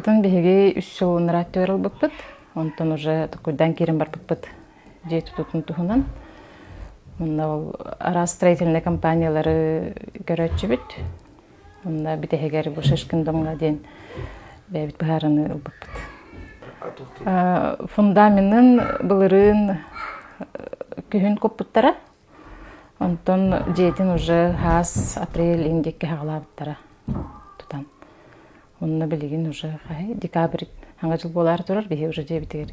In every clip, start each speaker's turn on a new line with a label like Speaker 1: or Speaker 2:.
Speaker 1: Атын биһиги 3 жыл ныраттыр албыппыт. Онтон уже такойдан кирен барбыппыт. Жейт тутун тухунан. Онда ол ара строительный компаниялары көрөчүбүт. Онда битегер бу шешкин домга ден бебит баарыны албыппыт. Фундаментын былырын күһүн коппуттара. Онтон жейтин уже апрель индекке хагалабыттара тутан. Онна билигин уже декабрь ханга жыл болар турар бихи уже жебитер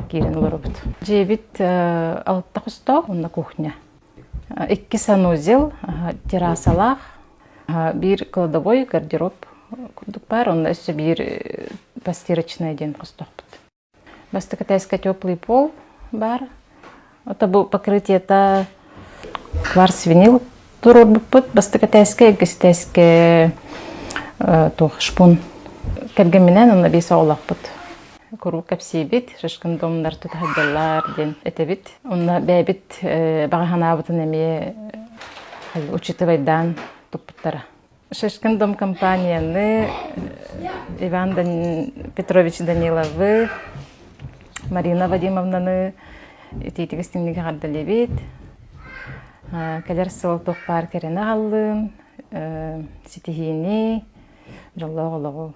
Speaker 1: кирен олорбут. Жебит алтта кусто онна кухня. 2 санузел, террасалах, бир кладовой, гардероб курдук бар, онда өсө бир постирочный ден кустокпут. Басты китайский теплый пол бар. Это бу покрытие кварц винил турбут, басты китайский, китайский шпун. Кәргән менен онда бес аулакпут. Куру капсибит, шашкын домдар тутадылар ден этебит. Онда бәбит багаханабытын эме учитывайдан туппуттара. Шашкын дом компанияны Иван Петрович Даниловы, Марина Вадимовнаны тетигестинниге кардалебит. Келер сылтык бар керене аллын, ситихини, жоллоголого.